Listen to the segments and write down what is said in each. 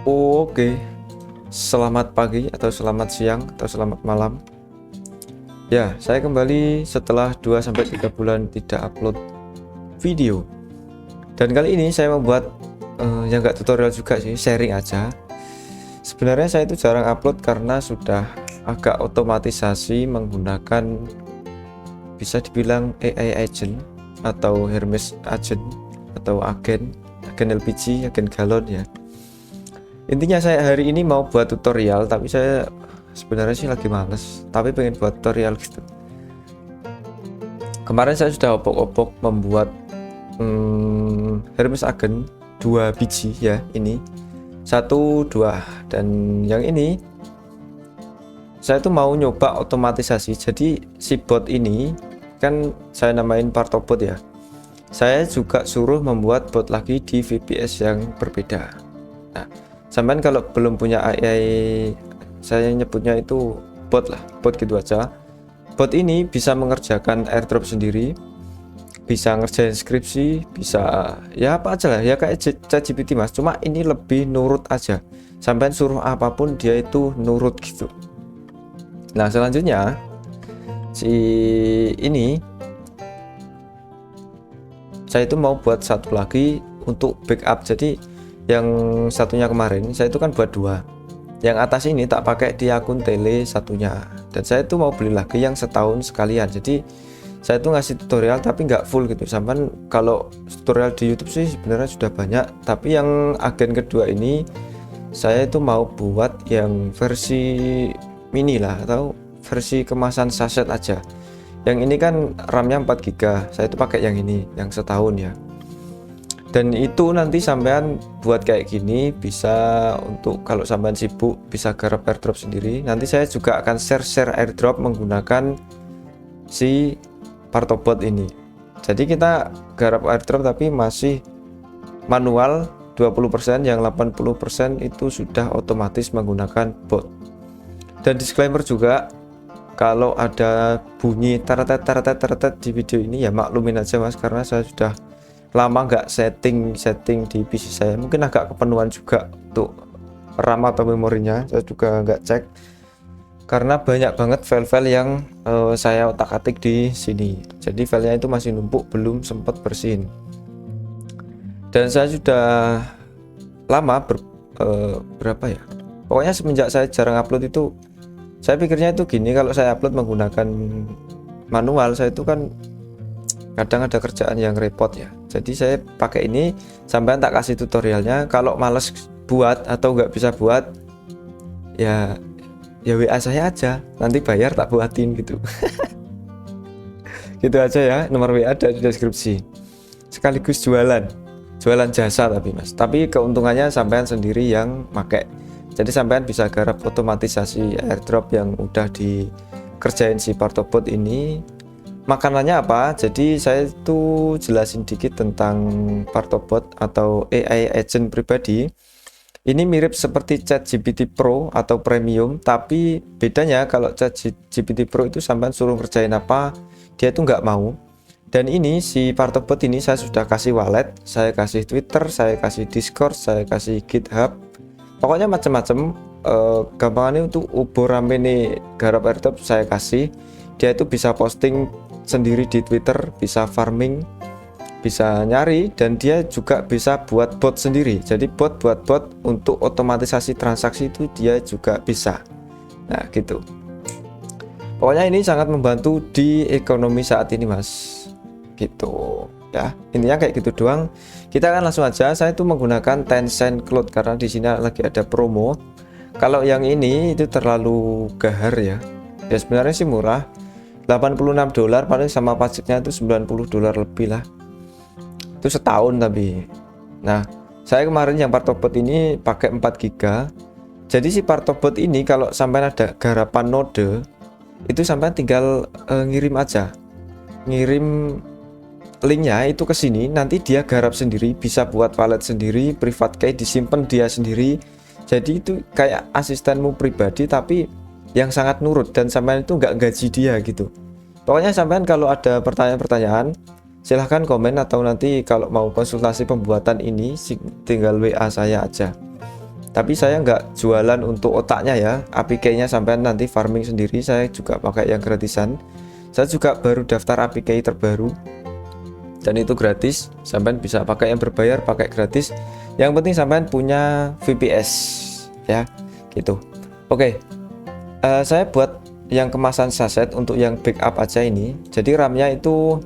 Oke, selamat pagi atau selamat siang atau selamat malam. Ya, saya kembali setelah 2 sampai 3 bulan tidak upload video. Dan kali ini saya membuat yang enggak tutorial juga sih, sharing aja. Sebenarnya saya itu jarang upload karena sudah agak otomatisasi menggunakan bisa dibilang AI agent atau Hermes agent atau agen LPG, agen galon ya. Intinya saya hari ini mau buat tutorial, tapi saya sebenarnya sih lagi males, tapi pengen buat tutorial gitu. Kemarin saya sudah opok-opok membuat Hermes agen 2 biji ya, ini 1, 2, dan yang ini saya tuh mau nyoba otomatisasi. Jadi si bot ini kan saya namain Partobot ya, saya juga suruh membuat bot lagi di VPS yang berbeda. Nah, sampean kalau belum punya AI, saya nyebutnya itu bot lah, bot gitu aja. Bot ini bisa mengerjakan airdrop sendiri, bisa ngerjain skripsi, bisa ya apa aja lah ya, kayak ChatGPT mas, cuma ini lebih nurut aja. Sampean suruh apapun dia itu nurut gitu. Nah selanjutnya si ini saya itu mau buat satu lagi untuk backup. Jadi yang satunya kemarin saya itu kan buat 2, yang atas ini tak pakai di akun tele satunya, dan saya itu mau beli lagi yang setahun sekalian. Jadi saya itu ngasih tutorial tapi nggak full gitu. Sampai kalau tutorial di YouTube sih sebenarnya sudah banyak, tapi yang agen kedua ini saya itu mau buat yang versi mini lah, atau versi kemasan saset aja. Yang ini kan RAM-nya 4 GB, saya itu pakai yang ini yang setahun ya. Dan itu nanti sampean buat kayak gini bisa untuk kalau sampean sibuk bisa garap airdrop sendiri. Nanti saya juga akan share airdrop menggunakan si Partobot ini. Jadi kita garap airdrop tapi masih manual 20%, yang 80% itu sudah otomatis menggunakan bot. Dan disclaimer juga, kalau ada bunyi teretet di video ini ya maklumin aja mas, karena saya sudah lama nggak setting di PC saya, mungkin agak kepenuhan juga untuk RAM atau memorinya, saya juga nggak cek karena banyak banget file-file yang saya otak-atik di sini. Jadi filenya itu masih numpuk, belum sempat bersihin. Dan saya sudah lama berapa ya, pokoknya semenjak saya jarang upload itu, saya pikirnya itu gini, kalau saya upload menggunakan manual saya itu kan kadang ada kerjaan yang repot ya. Jadi saya pakai ini, sampai tak kasih tutorialnya. Kalau males buat atau nggak bisa buat ya WA saya aja, nanti bayar tak buatin gitu. Gitu aja ya, nomor WA ada di deskripsi. Sekaligus jualan jasa tapi mas, tapi keuntungannya sampean sendiri yang pakai. Jadi sampean bisa garap otomatisasi airdrop yang udah dikerjain si Partobot ini. Makanannya apa? Jadi saya itu jelasin dikit tentang Partobot atau AI agent pribadi. Ini mirip seperti ChatGPT Pro atau Premium, tapi bedanya kalau ChatGPT Pro itu sampai suruh ngerjain apa, dia itu nggak mau. Dan ini si Partobot ini saya sudah kasih wallet, saya kasih Twitter, saya kasih Discord, saya kasih GitHub, pokoknya macam-macam. Gampangannya untuk rame nih garap airdrop saya kasih. Dia itu bisa posting sendiri di Twitter, bisa farming, bisa nyari, dan dia juga bisa buat bot sendiri. Jadi buat bot untuk otomatisasi transaksi itu dia juga bisa. Nah gitu, pokoknya ini sangat membantu di ekonomi saat ini mas, gitu ya. Intinya kayak gitu doang. Kita akan langsung aja. Saya itu menggunakan Tencent Cloud karena di sini lagi ada promo. Kalau yang ini itu terlalu gahar ya sebenarnya sih murah, $86 paling, sama pajaknya itu $90 lebih lah, itu setahun tapi. Nah saya kemarin yang Partobot ini pakai 4 GB. Jadi si Partobot ini kalau sampai ada garapan node itu sampai tinggal ngirim aja, ngirim linknya itu ke sini, nanti dia garap sendiri, bisa buat wallet sendiri, private key disimpan dia sendiri. Jadi itu kayak asistenmu pribadi tapi yang sangat nurut, dan sampean itu nggak gaji dia gitu. Pokoknya sampean kalau ada pertanyaan-pertanyaan silahkan komen, atau nanti kalau mau konsultasi pembuatan ini tinggal WA saya aja. Tapi saya nggak jualan untuk otaknya ya, APK-nya sampean nanti farming sendiri. Saya juga pakai yang gratisan. Saya juga baru daftar APK terbaru dan itu gratis. Sampean bisa pakai yang berbayar, pakai gratis. Yang penting sampean punya VPS ya, gitu. Oke, saya buat yang kemasan saset untuk yang backup aja ini. Jadi RAM-nya itu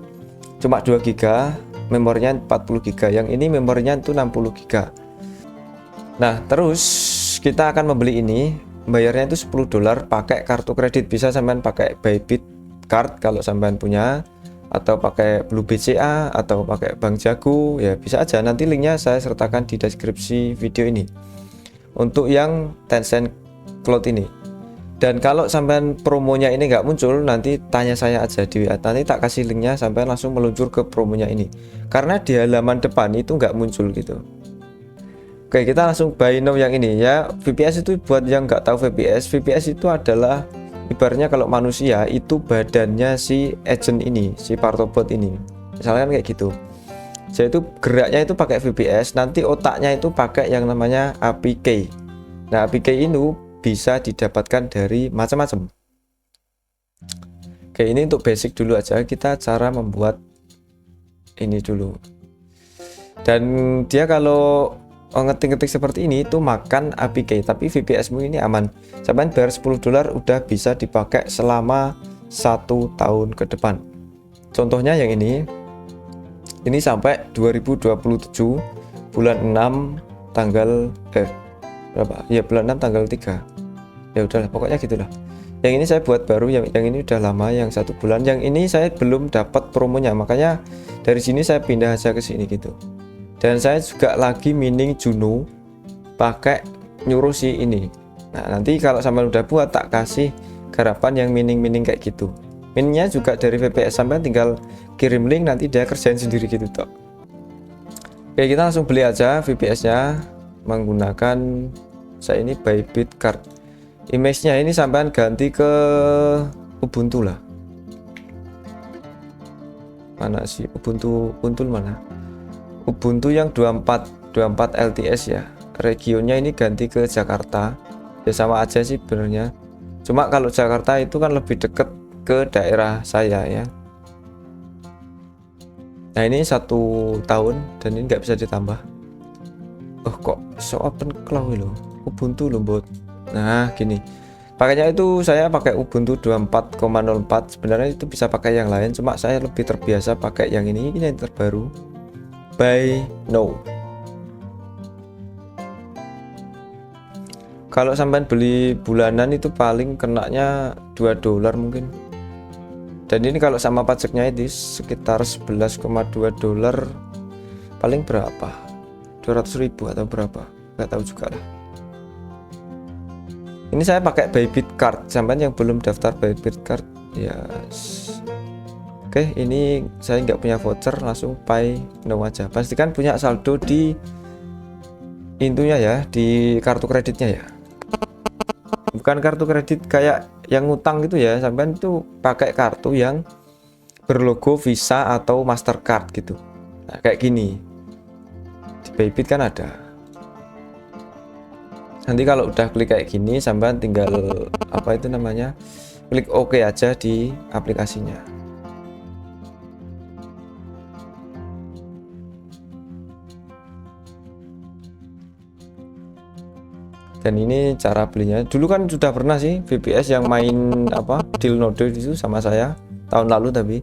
cuma 2 GB, memorinya 40 GB. Yang ini memorinya itu 60 GB. Nah, terus kita akan membeli ini, bayarnya itu $10 pakai kartu kredit. Bisa sampean pakai Bybit card kalau sampean punya, atau pakai Blue BCA, atau pakai Bank Jago, ya bisa aja. Nanti linknya saya sertakan di deskripsi video ini untuk yang Tencent Cloud ini. Dan kalau sampean promonya ini nggak muncul, nanti tanya saya aja di WA, nanti tak kasih linknya, sampean langsung meluncur ke promonya ini, karena di halaman depan itu nggak muncul gitu. Oke, kita langsung buy now yang ini ya. VPS itu buat yang nggak tahu, VPS itu adalah ibaratnya kalau manusia itu badannya si agent ini, si Partobot ini, misalkan kayak gitu. Jadi itu geraknya itu pakai VPS, nanti otaknya itu pakai yang namanya APK. Nah, APK ini bisa didapatkan dari macam-macam. Oke, ini untuk basic dulu aja, kita cara membuat ini dulu. Dan dia kalau ngetik-ngetik seperti ini itu makan APK, tapi VPS-mu ini aman. Sampai bayar $10 udah bisa dipakai selama 1 tahun ke depan. Contohnya yang ini sampai 2027 bulan 6 tanggal berapa? Ya bulan 6 tanggal 3. Ya udahlah, pokoknya gitulah. Yang ini saya buat baru, yang ini udah lama, yang 1 bulan. Yang ini saya belum dapat promonya, makanya dari sini saya pindah aja ke sini gitu. Dan saya juga lagi mining Juno pakai nyuruh si ini. Nah, nanti kalau sampai udah buat tak kasih garapan yang mining kayak gitu. Miningnya juga dari VPS, sampai tinggal kirim link, nanti dia kerjain sendiri gitu toh. Oke, kita langsung beli aja VPS-nya menggunakan saya ini Bybit card. Image-nya ini sampean ganti ke Ubuntu lah. Mana sih Ubuntu mana? Ubuntu yang 24 LTS ya. Regionnya ini ganti ke Jakarta. Ya sama aja sih benernya. Cuma kalau Jakarta itu kan lebih deket ke daerah saya ya. Nah, ini 1 tahun dan ini nggak bisa ditambah. Oh, kok so open cloud loh. Ubuntu loh bot. Nah, gini. Pakainya itu saya pakai Ubuntu 24.04. Sebenarnya itu bisa pakai yang lain, cuma saya lebih terbiasa pakai yang ini yang terbaru. Buy now. Kalau sampai beli bulanan itu paling kenanya $2 mungkin. Dan ini kalau sama pajaknya itu sekitar $11,2. Paling berapa? 200.000 atau berapa? Nggak tahu juga lah. Ini saya pakai Bybit card. Sampai yang belum daftar Bybit card ya. Oke, ini saya nggak punya voucher, langsung buy now aja. Pastikan punya saldo di intunya ya, di kartu kreditnya ya. Bukan kartu kredit kayak yang ngutang gitu ya, sampean itu pakai kartu yang berlogo Visa atau Mastercard gitu. Nah, kayak gini. Di Bybit kan ada. Nanti kalau udah klik kayak gini, sampean tinggal apa itu namanya? Klik OK aja di aplikasinya. Dan ini cara belinya. Dulu kan sudah pernah sih VPS yang main apa deal node itu sama saya tahun lalu, tapi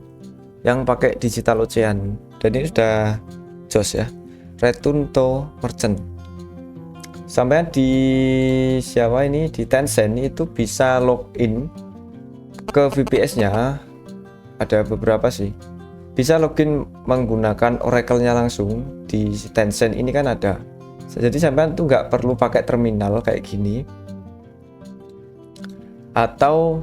yang pakai Digital Ocean. Dan ini sudah jos ya, Return to Merchant. Sampai di siapa ini, di Tencent itu bisa login ke VPS-nya. Ada beberapa sih. Bisa login menggunakan Oracle-nya langsung di Tencent ini kan ada. Jadi sampean tuh nggak perlu pakai terminal kayak gini, atau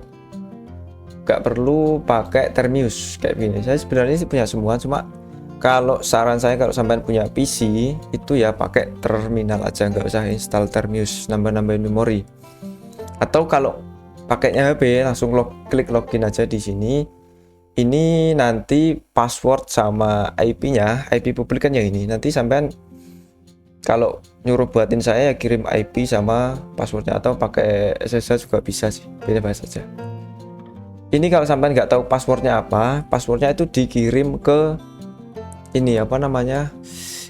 nggak perlu pakai Termius kayak gini. Saya sebenarnya sih punya semua, cuma kalau saran saya kalau sampean punya PC itu ya pakai terminal aja, nggak usah install Termius, nambah-nambahin memori. Atau kalau pakainya HP langsung klik login aja di sini. Ini nanti password sama IP-nya, IP publik kan yang ini. Nanti sampean Kalau nyuruh buatin saya ya kirim IP sama passwordnya, atau pakai SSH juga bisa sih, bebas saja. Ini kalau sampai nggak tahu passwordnya apa, passwordnya itu dikirim ke ini apa namanya,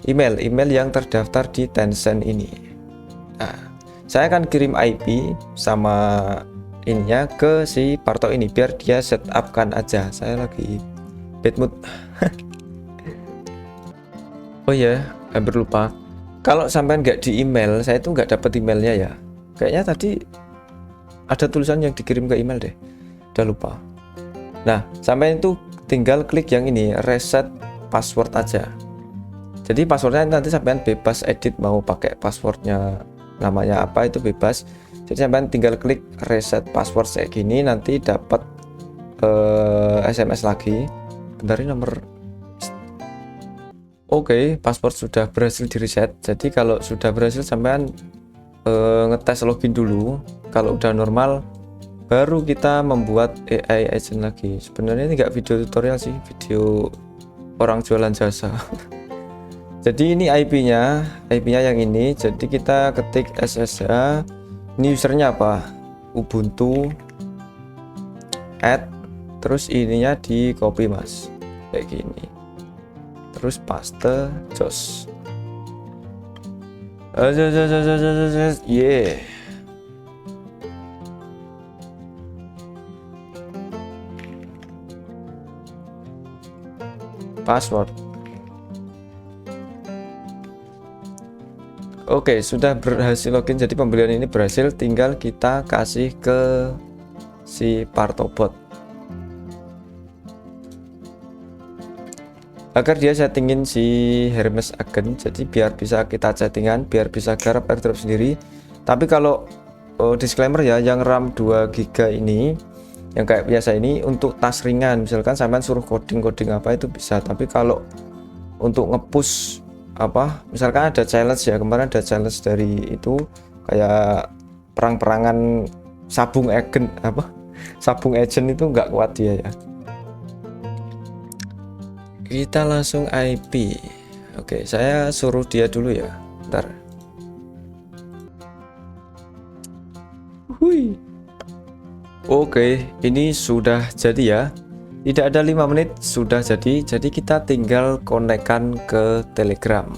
email yang terdaftar di Tencent ini. Nah, saya akan kirim IP sama ininya ke si Parto ini biar dia setup kan aja. Saya lagi bad mood. Oh ya, hampir lupa. Kalau sampai nggak di email, saya itu nggak dapat emailnya ya. Kayaknya tadi ada tulisan yang dikirim ke email deh. Udah lupa. Nah, sampai itu tinggal klik yang ini, reset password aja. Jadi passwordnya nanti sampean bebas edit, mau pakai passwordnya namanya apa itu bebas. Jadi sampean tinggal klik reset password kayak gini, nanti dapat SMS lagi. Bentar, ini nomor. Oke, password sudah berhasil di reset. Jadi kalau sudah berhasil sampean ngetes login dulu. Kalau udah normal baru kita membuat AI agent lagi. Sebenarnya ini enggak video tutorial sih, video orang jualan jasa. Jadi ini IP-nya yang ini. Jadi kita ketik SSH. Ini usernya apa? Ubuntu add, terus ininya di copy mas, kayak gini. Terus paste jos. Yeah. Password. Oke, sudah berhasil login. Jadi pembelian ini berhasil, tinggal kita kasih ke si Partobot agar dia settingin si Hermes agent. Jadi biar bisa kita chattingan, biar bisa garap airdrop sendiri. Tapi kalau disclaimer ya, yang RAM 2 GB ini yang kayak biasa ini untuk tas ringan, misalkan sampean suruh coding apa itu bisa. Tapi kalau untuk ngepush apa, misalkan ada challenge ya, kemarin ada challenge dari itu kayak perang-perangan sabung agent apa, sabung agent itu nggak kuat dia ya. Kita langsung IP. Oke, saya suruh dia dulu ya, ntar. Hui. Oke, ini sudah jadi ya. Tidak ada 5 menit sudah jadi. Jadi kita tinggal konekkan ke Telegram.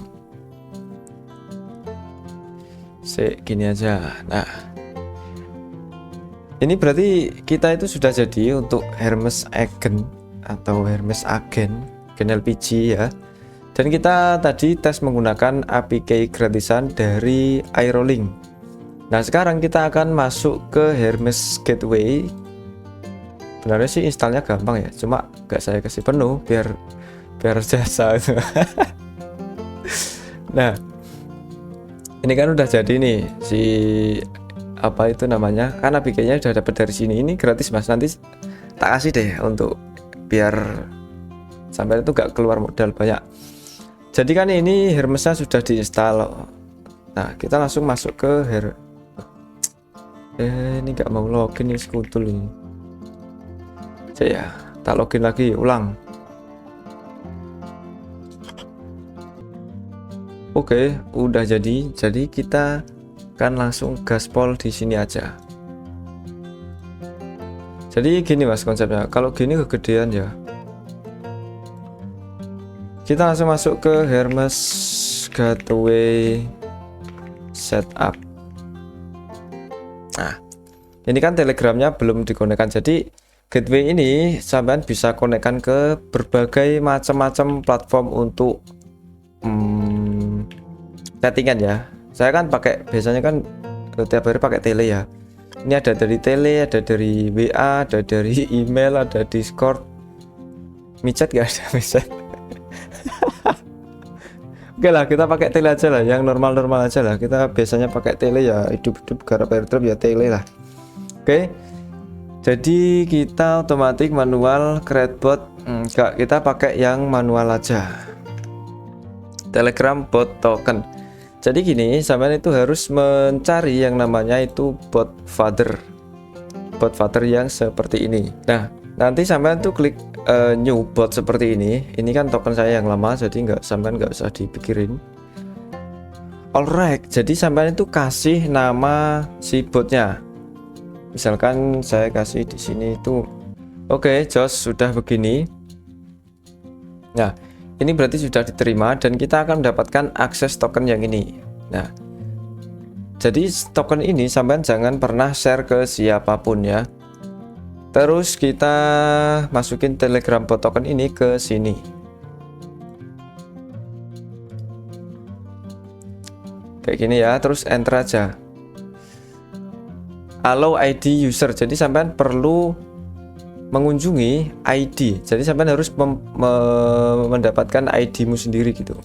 Segini aja. Nah, ini berarti kita itu sudah jadi untuk Hermes Agent atau Hermes Agent LPG ya. Dan kita tadi tes menggunakan APK gratisan dari Aerolink. Nah, sekarang kita akan masuk ke Hermes Gateway. Sebenarnya sih installnya gampang ya, cuma gak saya kasih penuh biar jasa. Nah, ini kan udah jadi nih si apa itu namanya, kan APK-nya udah dapat dari sini. Ini gratis mas, nanti tak kasih deh untuk biar sampai itu gak keluar modal banyak. Jadi kan ini Hermesnya sudah diinstal. Nah, kita langsung masuk ke ini gak mau login nih, sekutul ini. Ya, tak login lagi, ulang. Oke, udah jadi. Jadi kita kan langsung gaspol di sini aja. Jadi gini mas konsepnya. Kalau gini kegedean ya. Kita langsung masuk ke Hermes Gateway Setup. Nah, ini kan Telegramnya belum dikonekkan. Jadi Gateway ini sampean bisa konekkan ke berbagai macam-macam platform untuk chattingan ya. Saya kan pakai, biasanya kan tiap hari pakai tele ya. Ini ada dari tele, ada dari WA, ada dari email, ada Discord. Micet gak ada micet. Oke lah, kita pakai tele aja lah, yang normal-normal aja lah. Kita biasanya pakai tele ya, hidup-hidup garap airdrop ya tele lah. Oke. Jadi kita otomatis manual create bot, enggak, kita pakai yang manual aja. Telegram bot token. Jadi gini, sampean itu harus mencari yang namanya itu bot father yang seperti ini. Nah, nanti sampean tuh klik new bot seperti ini. Ini kan token saya yang lama, jadi sampean nggak usah dipikirin. Alright, jadi sampean itu kasih nama si botnya. Misalkan saya kasih di sini itu, oke, Jos sudah begini. Nah, ini berarti sudah diterima dan kita akan mendapatkan akses token yang ini. Nah, jadi token ini sampean jangan pernah share ke siapapun ya. Terus kita masukin Telegram bot token ini ke sini. Kayak gini ya, terus enter aja. Allow ID user. Jadi sampean perlu mengunjungi ID. Jadi sampean harus mendapatkan ID-mu sendiri gitu.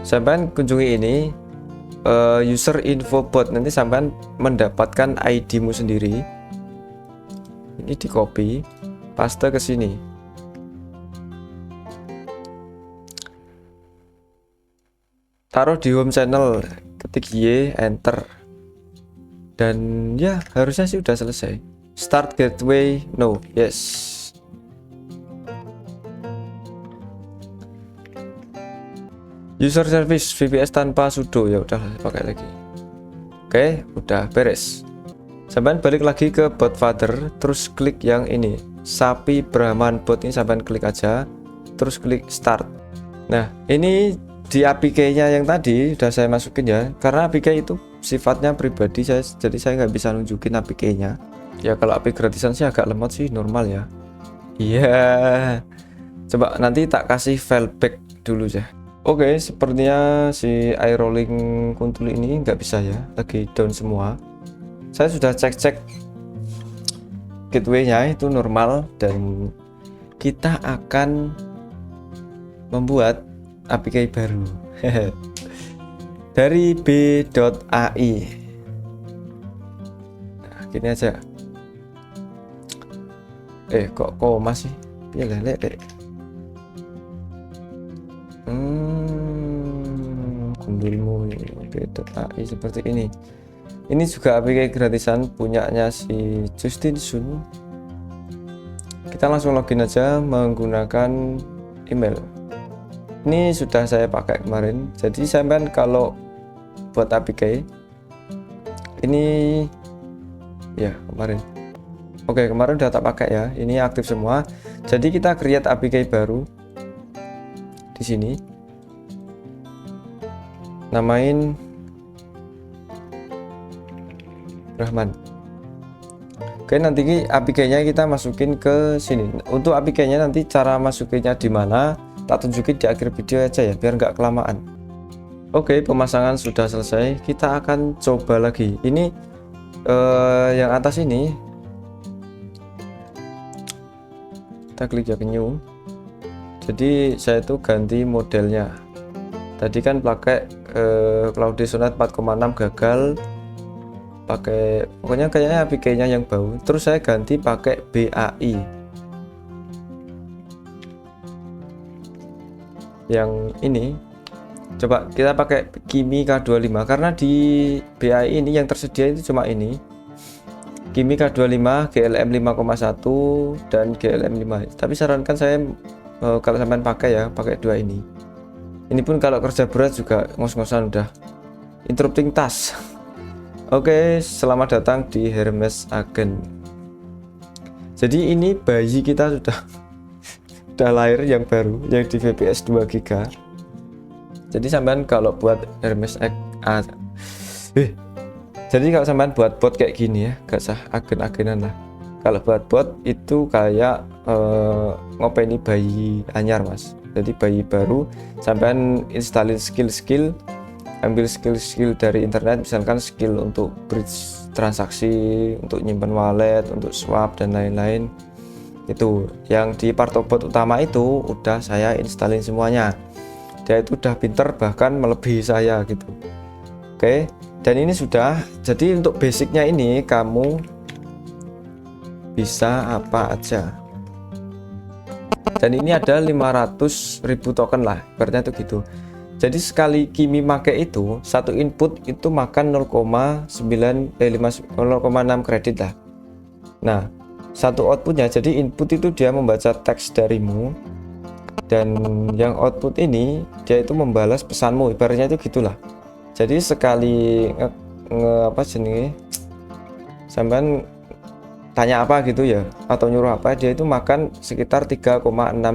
Sampean kunjungi ini user info bot, nanti sampean mendapatkan ID-mu sendiri. Ini di copy, paste ke sini. Taruh di home channel, ketik Y, enter, dan ya harusnya sih udah selesai. Start gateway, no, yes. User service VPS tanpa sudo, ya udah pakai lagi. Oke, udah beres. Sampai balik lagi ke bot father, terus klik yang ini, Sapi Brahman bot ini, sampai klik aja, terus klik start. Nah, ini di APK-nya yang tadi udah saya masukin ya, karena APK itu sifatnya pribadi saya, jadi saya nggak bisa nunjukin APK-nya. Ya kalau APK gratisan sih agak lemot sih, normal ya. Iya, coba nanti tak kasih file back dulu ya. Oke, sepertinya si iRolling Kuntul ini nggak bisa ya, lagi down semua. Saya sudah cek-cek gateway-nya itu normal, dan kita akan membuat APK baru dari b.ai. Nah, gini aja. Kok masih lelek. Gundulmu b.ai seperti ini. Ini juga APK gratisan punyanya si Justin Sun. Kita langsung login aja menggunakan email. Ini sudah saya pakai kemarin, jadi sampean kalau buat APK ini ya kemarin. Oke, kemarin udah tak pakai ya, ini aktif semua. Jadi kita create APK baru di sini, namain Rahman. Oke, nanti APK-nya kita masukin ke sini. Untuk APK-nya nanti cara masukinnya di mana tak tunjukin di akhir video aja ya, biar nggak kelamaan. Oke, pemasangan sudah selesai. Kita akan coba lagi. Ini yang atas ini kita klik yang new. Jadi saya itu ganti modelnya. Tadi kan pakai Cloud Sonnet 4,6 gagal. Pakai pokoknya kayaknya APK-nya yang bau. Terus saya ganti pakai BAI. Yang ini coba kita pakai Kimi K25, karena di BAI ini yang tersedia itu cuma ini, Kimi K25, GLM 5,1 dan GLM 5. Tapi sarankan saya kalau sampean pakai ya, pakai dua ini. Ini pun kalau kerja berat juga ngos-ngosan udah interrupting task. Oke, selamat datang di Hermes Agent. Jadi ini bayi kita sudah lahir yang baru, yang di VPS 2 GB. Jadi sampean kalau buat Hermes jadi kalau sampean buat bot kayak gini ya, gak sah agen-agenan lah. Kalau buat bot itu kayak ngopeni bayi anyar mas. Jadi bayi baru, sampean installin skill-skill, ambil skill-skill dari internet, misalkan skill untuk bridge transaksi, untuk nyimpan wallet, untuk swap dan lain-lain. Itu yang di Partobot utama itu udah saya installin semuanya. Dia itu udah pinter, bahkan melebihi saya gitu. Oke, dan ini sudah. Jadi untuk basicnya ini kamu bisa apa aja. Dan ini ada 500.000 token lah, ibaratnya itu gitu. Jadi sekali Kimi make itu, satu input itu makan 0,6 kredit lah. Nah, satu outputnya, jadi input itu dia membaca teks darimu, Dan yang output ini dia itu membalas pesanmu, ibaratnya itu gitulah. Jadi sekali apa jenenge sampean tanya apa gitu ya atau nyuruh apa, dia itu makan sekitar 3,6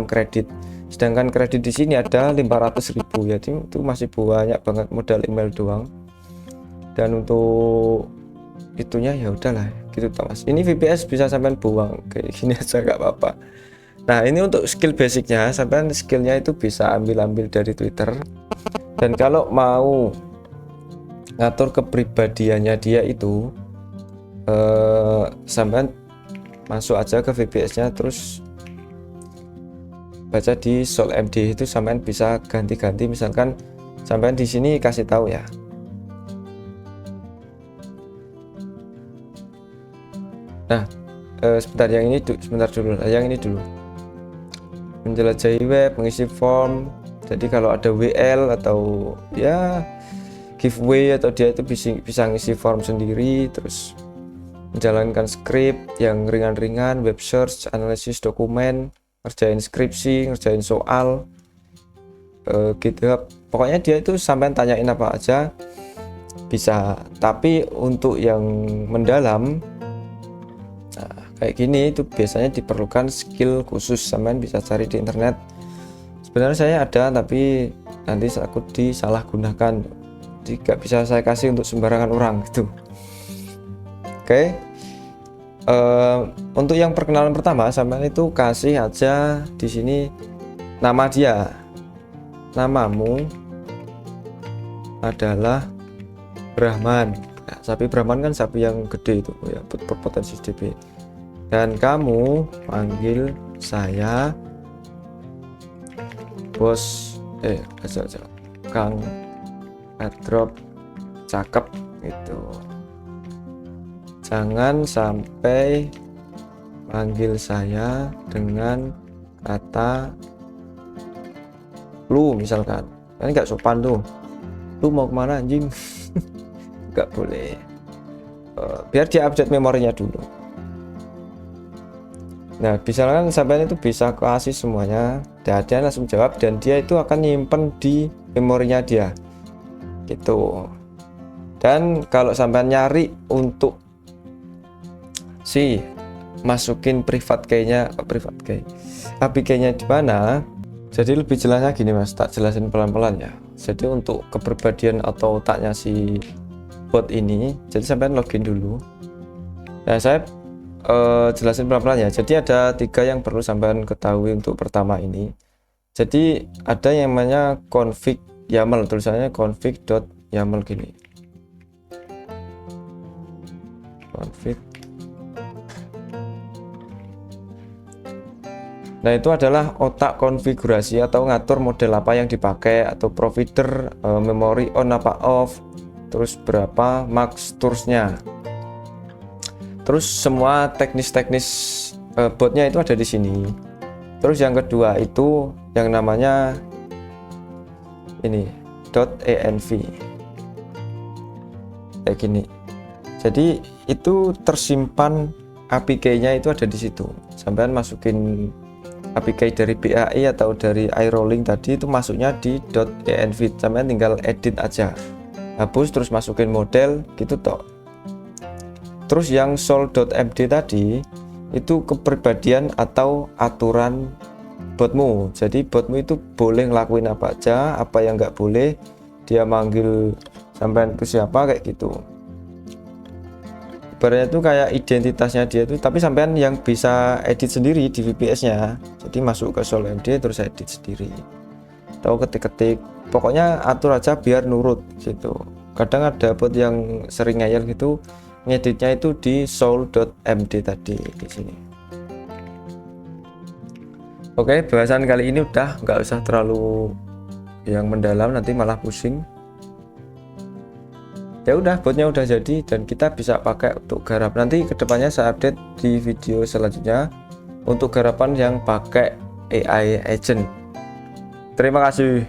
kredit. Sedangkan kredit di sini ada 500.000 ya, itu masih banyak banget modal email doang. Dan untuk itunya ya udahlah gitu Mas. Ini VPS bisa sampean buang kayak gini aja nggak apa-apa. Nah ini untuk skill basicnya, sampean skillnya itu bisa ambil dari Twitter. Dan kalau mau ngatur kepribadiannya dia itu sampean masuk aja ke VPS-nya, terus baca di solmd itu, sampean bisa ganti-ganti. Misalkan sampean di sini kasih tahu ya, nah sebentar yang ini sebentar dulu, yang ini dulu, menjelajahi web, mengisi form. Jadi kalau ada WL atau ya giveaway, atau dia itu bisa ngisi form sendiri, terus menjalankan script yang ringan-ringan, web search, analisis dokumen, ngerjain skripsi, ngerjain soal, GitHub. Pokoknya dia itu sampai tanyain apa aja bisa. Tapi untuk yang mendalam, nah, kayak gini itu biasanya diperlukan skill khusus, sampean bisa cari di internet. Sebenarnya saya ada, tapi nanti aku disalahgunakan, jadi gak bisa saya kasih untuk sembarangan orang gitu. Oke. Untuk yang perkenalan pertama, sampean itu kasih aja di sini nama dia. Namamu adalah Brahman. Nah, sapi Brahman kan sapi yang gede itu ya, berpotensi DB. Dan kamu panggil saya bos aja Kang Airdrop cakep gitu. Jangan sampai panggil saya dengan kata lu misalkan, kan nggak sopan tuh. Lu mau kemana anjing? Nggak boleh. Biar dia update memorinya dulu. Nah, misalkan sampai itu bisa kasih semuanya, dan dia langsung jawab, dan dia itu akan nyimpen di memorinya dia gitu. Dan kalau sampai nyari untuk masukin private key-nya, APK-nya di mana, jadi lebih jelasnya gini Mas, tak jelasin pelan-pelan ya. Jadi untuk kepribadian atau otaknya si bot ini, jadi sampai login dulu. Nah, saya jelasin pelan-pelan ya. Jadi ada 3 yang perlu sampean ketahui untuk pertama ini. Jadi ada yang namanya config YAML, tulisannya config.yaml gini. Config. Nah, itu adalah otak konfigurasi atau ngatur model apa yang dipakai, atau provider, memori on apa off, terus berapa max tools-nya. Terus semua teknis-teknis botnya itu ada di sini. Terus yang kedua itu yang namanya ini .env kayak gini. Jadi itu tersimpan APK-nya itu ada di situ. Sampean masukin APK dari BAI atau dari iRolling tadi, itu masuknya di .env. Sampean tinggal edit aja, hapus, terus masukin model gitu toh. Terus yang sol.md tadi itu kepribadian atau aturan botmu. Jadi botmu itu boleh ngelakuin apa aja, apa yang nggak boleh, dia manggil sampean itu siapa kayak gitu. Ibaratnya itu kayak identitasnya dia itu, tapi sampean yang bisa edit sendiri di VPS-nya. Jadi masuk ke solmd terus edit sendiri, atau ketik-ketik, pokoknya atur aja biar nurut gitu. Kadang ada bot yang sering ngeyel gitu, ngeditnya itu di sol.md tadi di sini. Oke, bahasan kali ini udah, nggak usah terlalu yang mendalam, nanti malah pusing. Ya udah, botnya udah jadi dan kita bisa pakai untuk garap. Nanti kedepannya saya update di video selanjutnya untuk garapan yang pakai AI agent. Terima kasih.